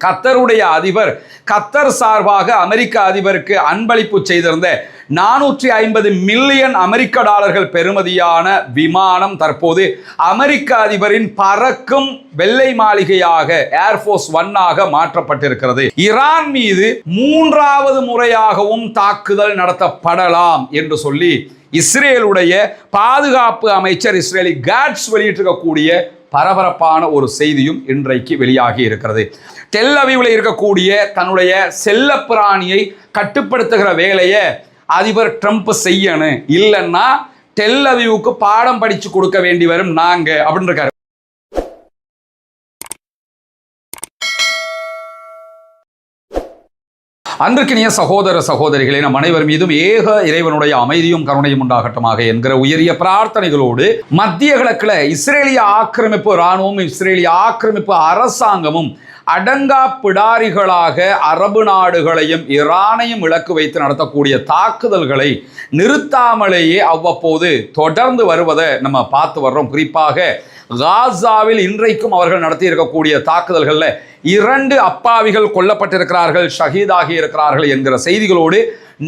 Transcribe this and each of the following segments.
கத்தருடைய அதிபர் கத்தர் சார்பாக அமெரிக்க அதிபருக்கு அன்பளிப்பு செய்திருந்த 450 மில்லியன் அமெரிக்க டாலர்கள் பெறுமதியான விமானம் தற்போது அமெரிக்க அதிபரின் பறக்கும் வெள்ளை மாளிகையாக ஏர்போர்ஸ் 1 மாற்றப்பட்டிருக்கிறது. ஈரான் மீது 3வது முறையாகவும் தாக்குதல் நடத்தப்படலாம் என்று சொல்லி இஸ்ரேலுடைய பாதுகாப்பு அமைச்சர் இஸ்ரேலி காட்ஸ் வெளியிட்டிருக்கக்கூடிய பரபரப்பான ஒரு செய்தியும் இன்றைக்கு வெளியாகி இருக்கிறது. டெல் அவீவில் இருக்கக்கூடிய தன்னுடைய செல்லப்பிராணியை கட்டுப்படுத்துகிற வேலையை அதிபர் ட்ரம்ப் செய்யணும், இல்லைன்னா டெல் அவீவுக்கு பாடம் படிச்சு கொடுக்க வேண்டி வரும் நாங்க அப்படின்னு இருக்காரு. அன்பிற்கினிய சகோதர சகோதரிகளே, நம் அனைவர் மீதும் ஏக இறைவனுடைய அமைதியும் கருணையும் உண்டாகட்டுமாக என்கிற உயரிய பிரார்த்தனைகளோடு மத்திய கிழக்குல இஸ்ரேலிய ஆக்கிரமிப்பு இராணுவமும் இஸ்ரேலிய ஆக்கிரமிப்பு அரசாங்கமும் அடங்கா பிடாரிகளாக அரபு நாடுகளையும் ஈரானையும் இலக்கு வைத்து நடத்தக்கூடிய தாக்குதல்களை நிறுத்தாமலேயே அவ்வப்போது தொடர்ந்து வருவதை நம்ம பார்த்து வர்றோம். குறிப்பாக காசாவில் இன்றைக்கும் அவர்கள் நடத்தி இருக்கக்கூடிய தாக்குதல்களில் 2 அப்பாவிகள் கொல்லப்பட்டிருக்கிறார்கள், ஷஹீதாகி இருக்கிறார்கள் என்கிற செய்திகளோடு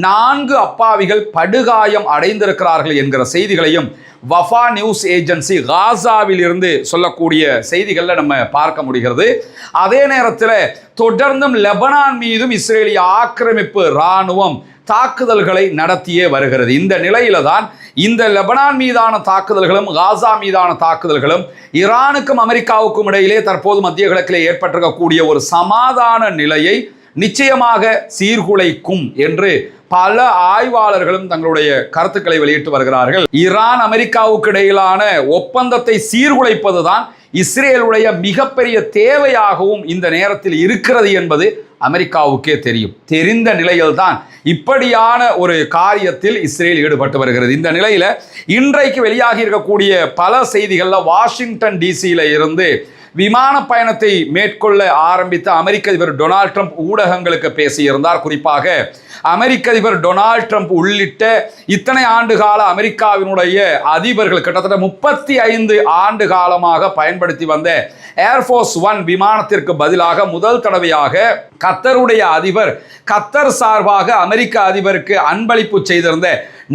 4 அப்பாவிகள் படுகாயம் அடைந்திருக்கிறார்கள் என்கிற செய்திகளையும் வஃபா நியூஸ் ஏஜென்சி காசாவில் இருந்து சொல்லக்கூடிய செய்திகளில் நம்ம பார்க்க முடிகிறது. அதே நேரத்தில் தொடர்ந்தும் லெபனான் மீதும் இஸ்ரேலிய ஆக்கிரமிப்பு இராணுவம் தாக்குதல்களை நடத்தியே வருகிறது. இந்த நிலையில தான் இந்த லெபனான் மீதான தாக்குதல்களும் காசா மீதான தாக்குதல்களும் ஈரானுக்கும் அமெரிக்காவுக்கும் இடையிலே தற்போது மத்திய கிழக்கிலே ஏற்பட்டிருக்கக்கூடிய ஒரு சமாதான நிலையை நிச்சயமாக சீர்குலைக்கும் என்று பல ஆய்வாளர்களும் தங்களுடைய கருத்துக்களை வெளியிட்டு வருகிறார்கள். ஈரான் அமெரிக்காவுக்கு இடையிலான ஒப்பந்தத்தை சீர்குலைப்பதுதான் இஸ்ரேலுடைய மிகப்பெரிய தேவையாகவும் இந்த நேரத்தில் இருக்கிறது என்பது அமெரிக்காவுக்கே தெரியும். தெரிந்த நிலையில்தான் இப்படியான ஒரு காரியத்தில் இஸ்ரேல் ஈடுபட்டு வருகிறது. இந்த நிலையில இன்றைக்கு வெளியாகி இருக்கக்கூடிய பல செய்திகள்ல வாஷிங்டன் டிசியில இருந்து விமான பயணத்தை மேற்கொள்ள ஆரம்பித்த அமெரிக்க அதிபர் டொனால்ட் ட்ரம்ப் ஊடகங்களுக்கு பேசியிருந்தார். குறிப்பாக அமெரிக்க அதிபர் டொனால்ட் ட்ரம்ப் உள்ளிட்ட இத்தனை ஆண்டு கால அமெரிக்காவினுடைய அதிபர்கள் கிட்டத்தட்ட 35 ஆண்டு காலமாக பயன்படுத்தி வந்த ஏர்போர்ஸ் 1 விமானத்திற்கு பதிலாக முதல் தடவையாக கத்தருடைய அதிபர் கத்தர் சார்பாக அமெரிக்க அதிபருக்கு அன்பளிப்பு செய்திருந்த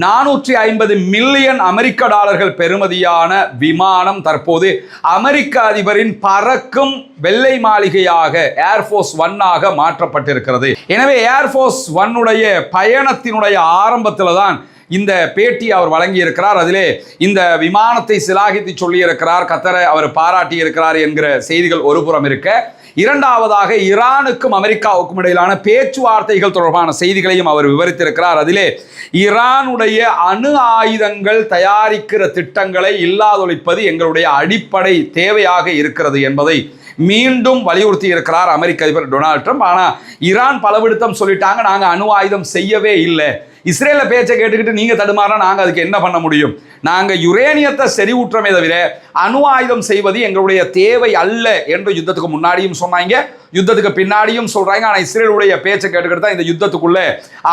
450 மில்லியன் அமெரிக்க டாலர்கள் பெறுமதியான விமானம் தற்போது அமெரிக்க அதிபரின் பறக்கும் வெள்ளை மாளிகையாக ஏர்போர்ஸ் 1 மாற்றப்பட்டிருக்கிறது. எனவே ஏர்போர்ஸ் 1 பயணத்தினுடைய ஆரம்பத்தில் தான் இந்த பேட்டி அவர் வழங்கி இருக்கிறார். அதிலே இந்த விமானத்தை சிலாகித்து சொல்லி இருக்கிறார், கத்தரை அவர் பாராட்டி இருக்கிறார் என்கிற செய்திகள் ஒரு புறம் இருக்க, இரண்டாவதாக ஈரானுக்கும் அமெரிக்காவுக்கும் இடையிலான பேச்சுவார்த்தைகள் தொடர்பான செய்திகளையும் அவர் விவரித்திருக்கிறார். அதிலே ஈரானுடைய அணு ஆயுதங்கள் தயாரிக்கிற திட்டங்களை இல்லாதொழிப்பது எங்களுடைய அடிப்படை தேவையாக இருக்கிறது என்பதை மீண்டும் வலியுறுத்தி இருக்கிறார் அமெரிக்க அதிபர் டொனால்ட் ட்ரம்ப். ஆனால் ஈரான் பலவிடுத்தம் சொல்லிட்டாங்க, நாங்கள் அணு ஆயுதம் செய்யவே இல்லை. இஸ்ரேல பேச்சை கேட்டுக்கிட்டு நீங்க தடுமாறா நாங்கள் அதுக்கு என்ன பண்ண முடியும்? நாங்கள் யுரேனியத்தை செறிவூற்றமே தவிர அணு ஆயுதம் செய்வது எங்களுடைய தேவை அல்ல என்று யுத்தத்துக்கு முன்னாடியும் சொன்னாங்க, யுத்தத்துக்கு பின்னாடியும் சொல்றாங்க. ஆனால் இஸ்ரேலுடைய பேச்சை கேட்டுக்கிட்டு தான் இந்த யுத்தத்துக்குள்ள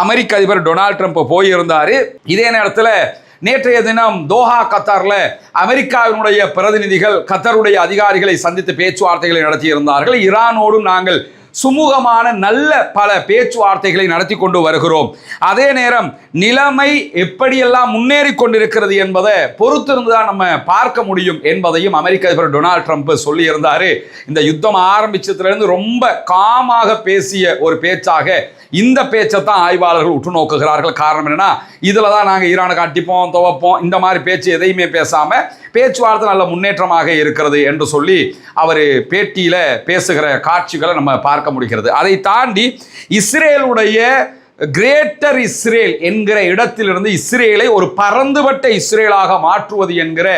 அமெரிக்க அதிபர் டொனால்ட் ட்ரம்ப் போயிருந்தாரு. இதே நேரத்தில் நேற்றைய தினம் தோஹா கத்தார்ல அமெரிக்காவினுடைய பிரதிநிதிகள் கத்தருடைய அதிகாரிகளை சந்தித்து பேச்சுவார்த்தைகளை நடத்தியிருந்தார்கள். ஈரானோடும் நாங்கள் சுமூகமான நல்ல பல பேச்சுவார்த்தைகளை நடத்தி கொண்டு வருகிறோம். அதே நேரம் நிலைமை எப்படியெல்லாம் முன்னேறி கொண்டிருக்கிறது என்பதை பொறுத்திருந்துதான் நம்ம பார்க்க முடியும் என்பதையும் அமெரிக்க அதிபர் டொனால்ட் ட்ரம்ப் சொல்லியிருந்தாரு. இந்த யுத்தம் ஆரம்பிச்சதுலேருந்து ரொம்ப காமாக பேசிய ஒரு பேச்சாக இந்த பேச்சை தான் ஆய்வாளர்கள் உற்று நோக்குகிறார்கள். காரணம் என்னன்னா, இதில் தான் நாங்கள் ஈரானுக்கு அட்டிப்போம் துவப்போம் இந்த மாதிரி பேச்சு எதையுமே பேசாமல் பேச்சுவார்த்தை நல்ல முன்னேற்றமாக இருக்கிறது என்று சொல்லி அவர் பேட்டியில் பேசுகிற காட்சிகளை நம்ம பார்க்க முடிகிறது. அதை தாண்டி இஸ்ரேலுடைய கிரேட்டர் இஸ்ரேல் என்கிற இடத்திலிருந்து இஸ்ரேலை ஒரு பரந்துபட்ட இஸ்ரேலாக மாற்றுவது என்கிற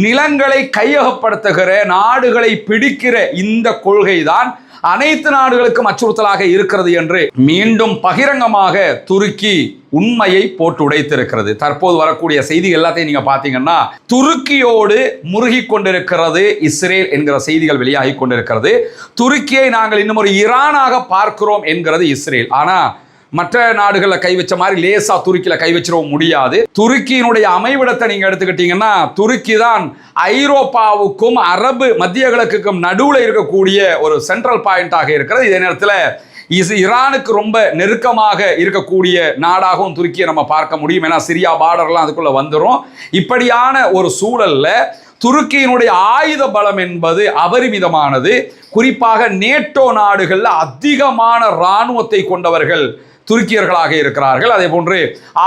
நிலங்களை கையகப்படுத்துகிற நாடுகளை பிடிக்கிற இந்த கொள்கை தான் அனைத்து நாடுகளுக்கும் அச்சுறுத்தலாக இருக்கிறது என்று மீண்டும் பகிரங்கமாக துருக்கி உண்மையை போட்டு உடைத்திருக்கிறது. தற்போது வரக்கூடிய செய்திகள் எல்லாத்தையும் நீங்க பாத்தீங்கன்னா துருக்கியோடு முருகி கொண்டிருக்கிறது இஸ்ரேல் என்கிற செய்திகள் வெளியாகி கொண்டிருக்கிறது. துருக்கியை நாங்கள் இன்னும் ஒரு ஈரானாக பார்க்கிறோம் என்கிறது இஸ்ரேல். ஆனா மற்ற நாடுகளில் கை வச்ச மாதிரி லேசா துருக்கியில் கை வச்சிடவும் முடியாது. துருக்கியினுடைய அமைவிடத்தை நீங்க எடுத்துக்கிட்டீங்கன்னா துருக்கி தான் ஐரோப்பாவுக்கும் அரபு மத்திய கிழக்குக்கும் நடுவில் இருக்கக்கூடிய ஒரு சென்ட்ரல் பாயிண்டாக இருக்கிறது. இதே நேரத்தில் ஈரானுக்கு ரொம்ப நெருக்கமாக இருக்கக்கூடிய நாடாகவும் துருக்கியை நம்ம பார்க்க முடியும். ஏன்னா சிரியா பார்டர்லாம் அதுக்குள்ள வந்துடும். இப்படியான ஒரு சூழல்ல துருக்கியினுடைய ஆயுத பலம் என்பது அபரிமிதமானது. குறிப்பாக நேட்டோ நாடுகளில் அதிகமான இராணுவத்தை கொண்டவர்கள் துருக்கியர்களாக இருக்கிறார்கள். அதே போன்று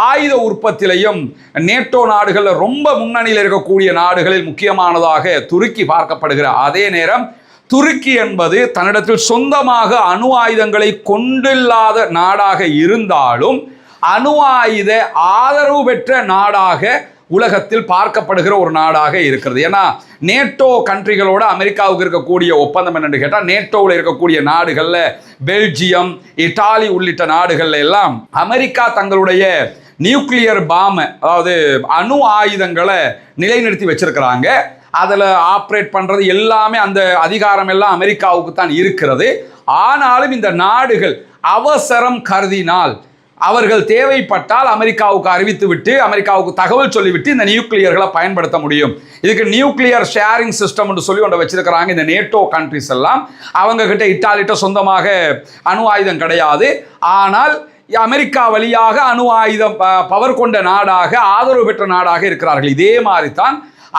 ஆயுத உற்பத்தியிலையும் நேட்டோ நாடுகளில் ரொம்ப முன்னணியில் இருக்கக்கூடிய நாடுகளில் முக்கியமானதாக துருக்கி பார்க்கப்படுகிற அதே நேரம் துருக்கி என்பது தன்னிடத்தில் சொந்தமாக அணு ஆயுதங்களை கொண்டில்லாத நாடாக இருந்தாலும் அணு ஆயுத ஆதரவு பெற்ற நாடாக உலகத்தில் பார்க்கப்படுகிற ஒரு நாடாக இருக்கிறது. ஏன்னா நேட்டோ கண்ட்ரிகளோட அமெரிக்காவுக்கு இருக்கக்கூடிய ஒப்பந்தம் என்னன்னு கேட்டால் நேட்டோவில் இருக்கக்கூடிய நாடுகளில் பெல்ஜியம், இத்தாலி உள்ளிட்ட நாடுகள்ல எல்லாம் அமெரிக்கா தங்களுடைய நியூக்ளியர் பாம், அதாவது அணு ஆயுதங்களை நிலைநிறுத்தி வச்சிருக்கிறாங்க. அதில் ஆப்ரேட் பண்ணுறது எல்லாமே அந்த அதிகாரம் எல்லாம் அமெரிக்காவுக்கு தான் இருக்கிறது. ஆனாலும் இந்த நாடுகள் அவசரம் கருதினால் அவர்கள் தேவைப்பட்டால் அமெரிக்காவுக்கு அறிவித்து விட்டு அமெரிக்காவுக்கு தகவல் சொல்லிவிட்டு இந்த நியூக்ளியர்களை பயன்படுத்த முடியும். இதுக்கு நியூக்ளியர் ஷேரிங் சிஸ்டம் என்று சொல்லி ஒன்று வச்சிருக்கிறாங்க இந்த நேட்டோ கண்ட்ரிஸ் எல்லாம். அவங்க கிட்ட இட்டாலிட்ட சொந்தமாக அணு ஆயுதம் கிடையாது. ஆனால் அமெரிக்கா வழியாக அணு ஆயுதம் பவர் கொண்ட நாடாக ஆதரவு பெற்ற நாடாக இருக்கிறார்கள். இதே மாதிரி தான்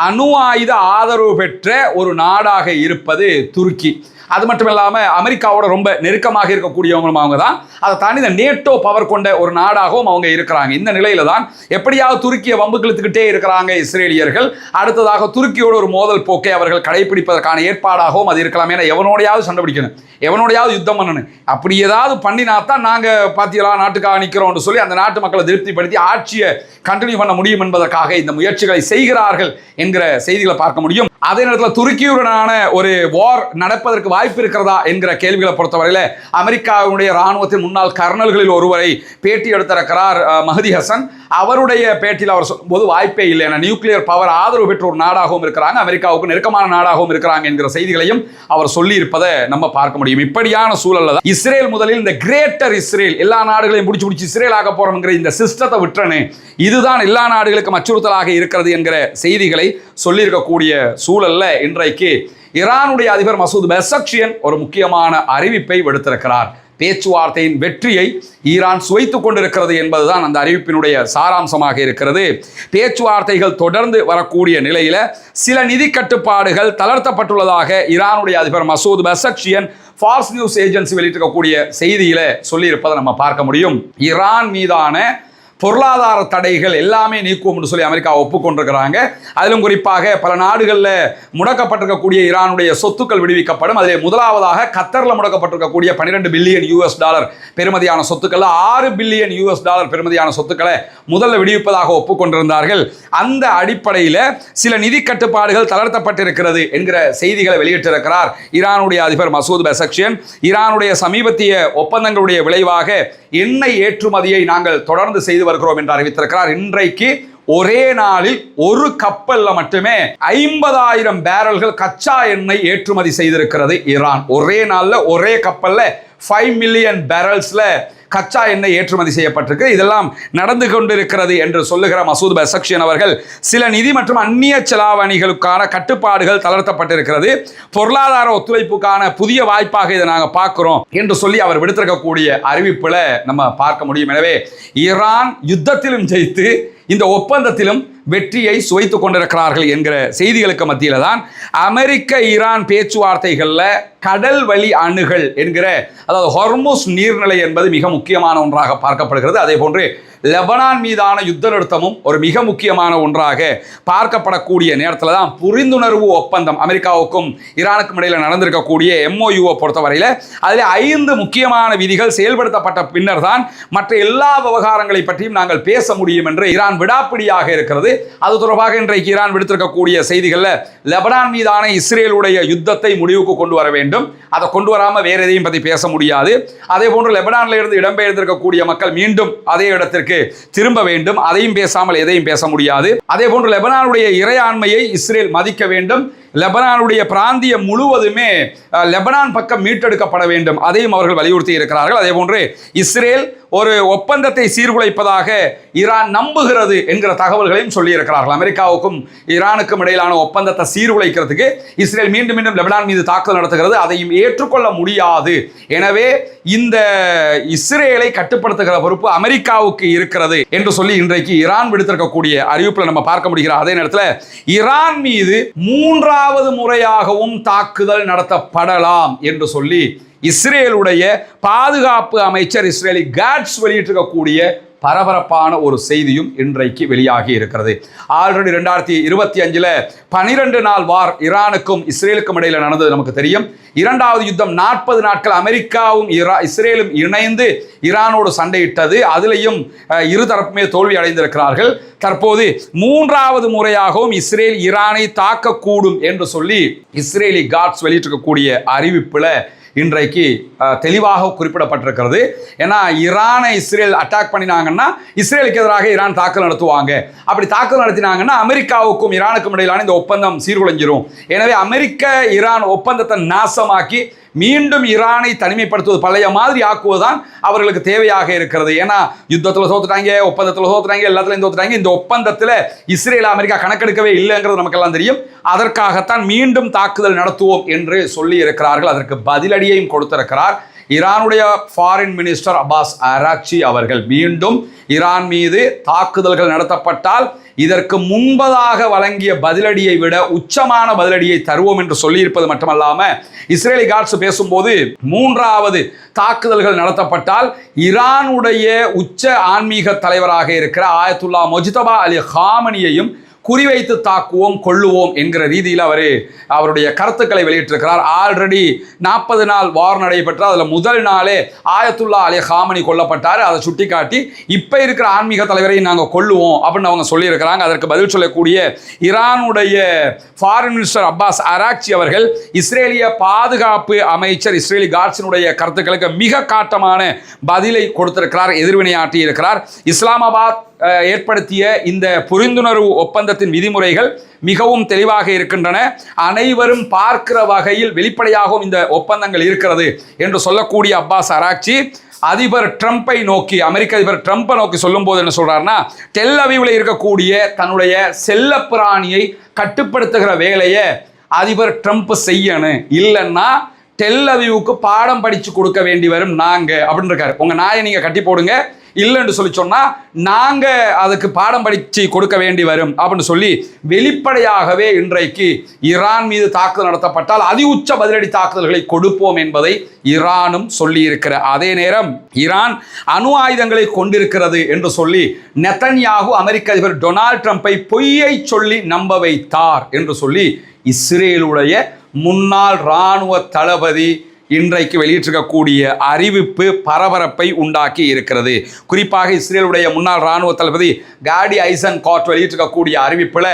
அணு ஆயுத ஆதரவு பெற்ற ஒரு நாடாக இருப்பது துருக்கி. அது மட்டும் இல்லாமல் அமெரிக்காவோட ரொம்ப நெருக்கமாக இருக்கக்கூடியவங்களும் அவங்க தான். அதை தாண்டி இந்த நேட்டோ பவர் கொண்ட ஒரு நாடாகவும் அவங்க இருக்கிறாங்க. இந்த நிலையில தான் எப்படியாவது துருக்கியை வம்பு இழுத்துக்கிட்டே இருக்கிறாங்க இஸ்ரேலியர்கள். அடுத்ததாக துருக்கியோட ஒரு மோதல் போக்கை அவர்கள் கடைபிடிப்பதற்கான ஏற்பாடாகவும் அது இருக்கலாம். ஏன்னா எவனோடையாவது சண்டை பிடிக்கணும், எவனோடையாவது யுத்தம் பண்ணணும். அப்படி ஏதாவது பண்ணினா தான் நாங்கள் பார்த்தீங்களா நாட்டுக்காக நிற்கிறோம்னு சொல்லி அந்த நாட்டு மக்களை திருப்திப்படுத்தி ஆட்சியை கண்டினியூ பண்ண முடியும் என்பதற்காக இந்த முயற்சிகளை செய்கிறார்கள் என்கிற செய்திகளை பார்க்க முடியும். அதே நேரத்தில் துருக்கியுடனான ஒரு வார் நடப்பதற்கு வாய்ப்பு இருக்கிறதா என்கிற கேள்விகளை பொறுத்தவரையில் அமெரிக்காவுடைய இராணுவத்தின் முன்னாள் கர்னல்களில் ஒருவரை பேட்டி எடுத்திருக்கிறார் மஹதி ஹசன். அவருடைய பேட்டியில் அவர் சொல்லும்போது வாய்ப்பே இல்லை, ஏன்னா நியூக்ளியர் பவர் ஆதரவு பெற்ற ஒரு நாடாகவும் இருக்கிறாங்க, அமெரிக்காவுக்கு நெருக்கமான நாடாகவும் இருக்கிறாங்க என்கிற செய்திகளையும் அவர் சொல்லி இருப்பதை நம்ம பார்க்க முடியும். இப்படியான சூழல்ல தான் இஸ்ரேல் முதலில் இந்த கிரேட்டர் இஸ்ரேல், எல்லா நாடுகளையும் பிடிச்சி இஸ்ரேல் ஆக போறோம்ங்கிற இந்த சிஸ்டத்தை விட்டுறனே, இதுதான் எல்லா நாடுகளுக்கும் அச்சுறுத்தலாக இருக்கிறது என்கிற செய்திகளை சொல்லியிருக்கக்கூடிய சூழல்ல இன்றைக்கு ஈரானுடைய அதிபர் மசூத் பெசக்ஷியன் ஒரு முக்கியமான அறிவிப்பை விடுத்திருக்கிறார். பேச்சுவார்த்தையின் வெற்றியை ஈரான் சுவைத்துக் கொண்டிருக்கிறது என்பதுதான் அந்த அறிவிப்பினுடைய சாராம்சமாக இருக்கிறது. பேச்சுவார்த்தைகள் தொடர்ந்து வரக்கூடிய நிலையில சில நிதி கட்டுப்பாடுகள் தளர்த்தப்பட்டுள்ளதாக ஈரானுடைய அதிபர் Masood Pezeshkian Fox news agency வெளியிட்டிருக்கக்கூடிய செய்தியில சொல்லியிருப்பதை நம்ம பார்க்க முடியும். ஈரான் மீதான பொருளாதார தடைகள் எல்லாமே நீக்குவோம்னு சொல்லி அமெரிக்கா ஒப்புக்கொண்டிருக்கிறாங்க. அதிலும் குறிப்பாக பல நாடுகளில் முடக்கப்பட்டிருக்கக்கூடிய ஈரானுடைய சொத்துக்கள் விடுவிக்கப்படும். அதில் முதலாவதாக கத்தரில் முடக்கப்பட்டிருக்கக்கூடிய 12 பில்லியன் US டாலர் பெறுமதியான சொத்துக்கள், 6 பில்லியன் US டாலர் பெறுமதியான சொத்துக்களை முதல்ல விடுவிப்பதாக ஒப்புக்கொண்டிருந்தார்கள். அந்த அடிப்படையில் சில நிதி கட்டுப்பாடுகள் தளர்த்தப்பட்டிருக்கிறது என்கிற செய்திகளை வெளியிட்டிருக்கிறார் ஈரானுடைய அதிபர் மசூத் பெசக்ஷியன். ஈரானுடைய சமீபத்திய ஒப்பந்தங்களுடைய விளைவாக எண்ணெய் ஏற்றுமதியை நாங்கள் தொடர்ந்து செய்து வருகிறோம் என்று அறிவித்திருக்கிறார். இன்றைக்கு ஒரே நாளில் ஒரு கப்பல்ல மட்டுமே 50,000 பேரல்கள் கச்சா எண்ணெய் ஏற்றுமதி செய்திருக்கிறது ஈரான். ஒரே நாள்ல ஒரே கப்பல்ல 5 மில்லியன் பேரல்ஸ்ல கச்சா எண்ணெய் ஏற்றுமதி செய்யப்பட்டிருக்கு. இதெல்லாம் நடந்து கொண்டிருக்கிறது என்று சொல்லுகிற மசூத் பெசக்ஷியன் அவர்கள் சில நிதி மற்றும் அந்நிய செலாவணிகளுக்கான கட்டுப்பாடுகள் தளர்த்தப்பட்டிருக்கிறது, பொருளாதார ஒத்துழைப்புக்கான புதிய வாய்ப்பாக இதை நாங்கள் பார்க்கிறோம் என்று சொல்லி அவர் விடுத்திருக்கக்கூடிய அறிவிப்புல நம்ம பார்க்க முடியும். எனவே ஈரான் யுத்தத்திலும் ஜெயித்து இந்த ஒப்பந்தத்திலும் வெற்றியை சுவைத்துக் கொண்டிருக்கிறார்கள் என்கிற செய்திகளுக்கு மத்தியில தான் அமெரிக்க ஈரான் பேச்சுவார்த்தைகள்ல கடல் வழி அணுகல் என்கிற, அதாவது ஹொர்முஸ் நீர்நிலை என்பது மிக முக்கியமான ஒன்றாக பார்க்கப்படுகிறது. அதே போன்று லெபனான் மீதான யுத்த நிறுத்தமும் ஒரு மிக முக்கியமான ஒன்றாக பார்க்கப்படக்கூடிய நேரத்தில் தான் புரிந்துணர்வு ஒப்பந்தம் அமெரிக்காவுக்கும் ஈரானுக்கும் இடையில் நடந்திருக்கக்கூடிய MOUவை பொறுத்தவரையில் அதில் 5 முக்கியமான விதிகள் செயல்படுத்தப்பட்ட பின்னர் தான் மற்ற எல்லா விவகாரங்களை பற்றியும் நாங்கள் பேச முடியும் என்று ஈரான் விடாப்பிடியாக இருக்கிறது. அது தொடர்பாக இன்றைக்கு ஈரான் விடுத்திருக்கக்கூடிய செய்திகளில் லெபனான் மீதான இஸ்ரேலுடைய யுத்தத்தை முடிவுக்கு கொண்டு வர வேண்டும், அதை கொண்டு வராமல் வேற எதையும் பற்றி பேச முடியாது. அதே போன்று லெபனானில் இருந்து இடம்பெயர்ந்திருக்கக்கூடிய மக்கள் மீண்டும் அதே இடத்திற்கு திரும்ப வேண்டும், அதையும் பேசாமல் எதையும் பேச முடியாது. அதே போன்று லெபனானுடைய இறையாண்மையை இஸ்ரேல் மதிக்க வேண்டும், லெபனானுடைய பிராந்தியம் முழுவதுமே லெபனான் பக்கம் மீட்டெடுக்கப்பட வேண்டும், அதையும் அவர்கள் வலியுறுத்தி இருக்கிறார்கள். அதே போன்று இஸ்ரேல் ஒரு ஒப்பந்தத்தை சீர்குலைப்பதாக ஈரான் நம்புகிறது என்கிற தகவல்களையும் சொல்லி இருக்கிறார்கள். அமெரிக்காவுக்கும் ஈரானுக்கும் இடையிலான ஒப்பந்தத்தை சீர்குலைக்கிறதுக்கு இஸ்ரேல் மீண்டும் மீண்டும் லெபனான் மீது தாக்குதல் நடத்துகிறது, அதையும் ஏற்றுக்கொள்ள முடியாது. எனவே இந்த இஸ்ரேலை கட்டுப்படுத்துகிற பொறுப்பு அமெரிக்காவுக்கு இருக்கிறது என்று சொல்லி இன்றைக்கு ஈரான் விடுத்திருக்கக்கூடிய அறிவிப்பில் நம்ம பார்க்க முடிகிறது. அதே நேரத்தில் ஈரான் மீது 3வது முறையாகவும் தாக்குதல் நடத்தப்படலாம் என்று சொல்லி இஸ்ரேலுடைய பாதுகாப்பு அமைச்சர் இஸ்ரேலி காட்ஸ் வெளியிட்டிருக்கக்கூடிய பரபரப்பான ஒரு செய்தியும் இன்றைக்கு வெளியாகி இருக்கிறது. ஆல்ரெடி 2025 12 நாள் வார் ஈரானுக்கும் இஸ்ரேலுக்கும் இடையில் நடந்தது நமக்கு தெரியும். 2வது யுத்தம் 40 நாட்கள் அமெரிக்காவும் இஸ்ரேலும் இணைந்து ஈரானோடு சண்டையிட்டது. அதிலையும் இருதரப்புமே தோல்வி அடைந்திருக்கிறார்கள். தற்போது 3வது முறையாகவும் இஸ்ரேல் ஈரானை தாக்கக்கூடும் என்று சொல்லி இஸ்ரேலி காட்ஸ் வெளியிட்டிருக்கக்கூடிய அறிவிப்பில் இன்றைக்கு தெளிவாக குறிப்பிடப்பட்டிருக்கிறது. ஏன்னா ஈரானை இஸ்ரேல் அட்டாக் பண்ணினாங்கன்னா இஸ்ரேலுக்கு எதிராக ஈரான் தாக்குதல் நடத்துவாங்க. அப்படி தாக்குதல் நடத்தினாங்கன்னா அமெரிக்காவுக்கும் ஈரானுக்கும் இடையிலான இந்த ஒப்பந்தம் சீர்குலைஞ்சிரும். எனவே அமெரிக்க ஈரான் ஒப்பந்தத்தை நாசமாக்கி மீண்டும் ஈரானை தனிமைப்படுத்துவது, பழைய மாதிரி ஆக்குவதுதான் அவர்களுக்கு தேவையாக இருக்கிறது. ஏன்னா யுத்தத்தில் தோத்துட்டாங்க, ஒப்பந்தத்தில் தோத்துட்டாங்க, எல்லாத்துலையும் தோத்துட்டாங்க. இந்த ஒப்பந்தத்தில் இஸ்ரேல் அமெரிக்கா கணக்கெடுக்கவே இல்லைங்கிறது நமக்கெல்லாம் தெரியும். அதற்காகத்தான் மீண்டும் தாக்குதல் நடத்துவோம் என்று சொல்லி இருக்கிறார்கள். அதற்கு பதிலடியையும் கொடுத்திருக்கிறார் ஈரானுடைய ஃபாரின் மினிஸ்டர் அப்பாஸ் அராக்சி அவர்கள். மீண்டும் ஈரான் மீது தாக்குதல்கள் நடத்தப்பட்டால் இதற்கு முன்பதாக வழங்கிய பதிலடியை விட உச்சமான பதிலடியை தருவோம் என்று சொல்லியிருப்பது மட்டுமல்லாமல் இஸ்ரேலி காட்ஸ் பேசும்போது 3வது தாக்குதல்கள் நடத்தப்பட்டால் ஈரானுடைய உச்ச ஆன்மீக தலைவராக இருக்கிற ஆயத்துல்லா முஜ்தபா அலி ஹாமனியையும் குறிவைத்து தாக்குவோம், கொள்ளுவோம் என்கிற ரீதியில் அவருடைய கருத்துக்களை வெளியிட்டிருக்கிறார். ஆல்ரெடி 40 நாள் வார் நடைபெற்ற அதில் முதல் நாளே ஆயத்துல்லா அலி ஹாமனி கொல்லப்பட்டார். அதை சுட்டிக்காட்டி இப்போ இருக்கிற ஆன்மீக தலைவரையும் நாங்கள் கொள்ளுவோம் அப்படின்னு அவங்க சொல்லியிருக்கிறாங்க. அதற்கு பதில் சொல்லக்கூடிய ஈரானுடைய ஃபாரின் மினிஸ்டர் அப்பாஸ் அராக்சி அவர்கள் இஸ்ரேலிய பாதுகாப்பு அமைச்சர் இஸ்ரேலி காட்ஸினுடைய கருத்துக்களுக்கு மிக காட்டமான பதிலை கொடுத்திருக்கிறார், எதிர்வினையாற்றி இருக்கிறார். இஸ்லாமாபாத் ஏற்படுத்திய இந்த புரிந்துணர்வு ஒப்பந்தத்தின் விதிமுறைகள் மிகவும் தெளிவாக இருக்கின்றன. அனைவரும் பார்க்கிற வகையில் வெளிப்படையாகவும் இந்த ஒப்பந்தங்கள் இருக்கிறது என்று சொல்லக்கூடிய அப்பாஸ் அராக்சி அதிபர் ட்ரம்பை நோக்கி, அமெரிக்க அதிபர் ட்ரம்பை நோக்கி சொல்லும் போது என்ன சொல்றாருன்னா, டெல் அவீவில் இருக்கக்கூடிய தன்னுடைய செல்லப்பிராணியை கட்டுப்படுத்துகிற வேலையை அதிபர் ட்ரம்ப் செய்யணும், இல்லைன்னா டெல் அவீவுக்கு பாடம் படிச்சு கொடுக்க வேண்டி வரும் நாங்க அப்படின்னு இருக்காரு. உங்க நாயை நீங்க கட்டி போடுங்க, இல்லைன்னு சொல்லி சொன்னா நாங்க அதுக்கு பாடம் படிச்சு கொடுக்க வேண்டி வரும் அப்படின்னு சொல்லி வெளிப்படையாகவே இன்றைக்கு ஈரான் மீது தாக்குதல் நடத்தப்பட்டால் அதி உச்ச பதிலடி தாக்குதல்களை கொடுப்போம் என்பதை ஈரானும் சொல்லி இருக்கிற அதே நேரம் ஈரான் அணு ஆயுதங்களை கொண்டிருக்கிறது என்று சொல்லி நெதன்யாகு அமெரிக்க அதிபர் டொனால்ட் ட்ரம்பை பொய்யை சொல்லி நம்ப வைத்தார் என்று சொல்லி இஸ்ரேலுடைய முன்னாள் இராணுவ தளபதி இன்றைக்கு வெளியிட்டிருக்கக்கூடிய அறிவிப்பு பரபரப்பை உண்டாக்கி இருக்கிறது. குறிப்பாக இஸ்ரேலுடைய முன்னாள் இராணுவ தளபதி காடி ஐசன்ஹார்ட் வெளியிட்டிருக்கக்கூடிய அறிவிப்பில்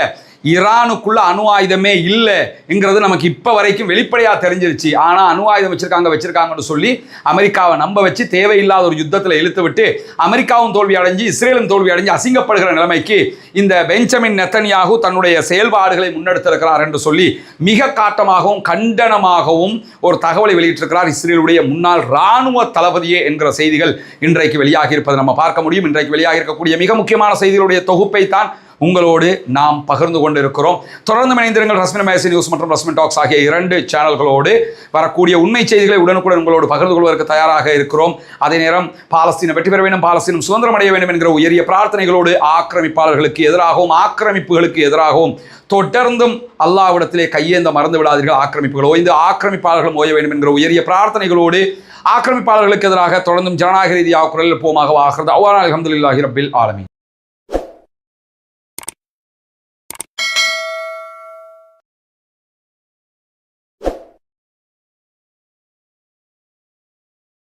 ஈரானுக்குள்ள அணு ஆயுதமே இல்லைங்கிறது நமக்கு இப்போ வரைக்கும் வெளிப்படையாக தெரிஞ்சிருச்சு. ஆனால் அணு ஆயுதம் வச்சிருக்காங்கன்னு சொல்லி அமெரிக்காவை நம்ப வச்சு தேவையில்லாத ஒரு யுத்தத்தில் இழுத்து விட்டு அமெரிக்காவும் தோல்வி அடைஞ்சு இஸ்ரேலும் தோல்வி அடைஞ்சு அசிங்கப்படுகிற நிலைமைக்கு இந்த பெஞ்சமின் நெதன்யாகு தன்னுடைய செயல்பாடுகளை முன்னெடுத்திருக்கிறார் என்று சொல்லி மிக காட்டமாகவும் கண்டனமாகவும் ஒரு தகவலை வெளியிட்டிருக்கிறார் இஸ்ரேலுடைய முன்னாள் இராணுவ தளபதியே என்கிற செய்திகள் இன்றைக்கு வெளியாகி இருப்பதை நம்ம பார்க்க முடியும். இன்றைக்கு வெளியாக இருக்கக்கூடிய மிக முக்கியமான செய்திகளுடைய தொகுப்பை தான் உங்களோடு நாம் பகிர்ந்து கொண்டிருக்கிறோம். தொடர்ந்து இணைந்திருங்கள். ரஸ்மின் மேசி நியூஸ் மற்றும் ரஸ்மின் டாக்ஸ் ஆகிய 2 சேனல்களோடு வரக்கூடிய உண்மை செய்திகளை உடனுக்குடன் உங்களோடு பகிர்ந்து கொள்வதற்கு தயாராக இருக்கிறோம். அதே நேரம் பாலஸ்தீன வெற்றி பெற வேண்டும், பாலஸ்தீனம் சுதந்திரம் அடைய வேண்டும் என்கிற உயரிய பிரார்த்தனைகளோடு ஆக்கிரமிப்பாளர்களுக்கு எதிராகவும் ஆக்கிரமிப்புகளுக்கு எதிராகவும் தொடர்ந்தும் அல்லாஹ்விடத்திலே கையேந்த மறந்து விடாதீர்கள். ஆக்கிரமிப்புகள் ஓய்ந்து ஆக்கிரமிப்பாளர்களும் ஓய வேண்டும் என்கிற உயரிய பிரார்த்தனைகளோடு ஆக்கிரமிப்பாளர்களுக்கு எதிராக தொடர்ந்தும் ஜனநாயக ரீதியாக குரல் போமாக ஆகிறது. அல்ஹம்துலில்லாஹி ரப்பில் ஆலமீன்.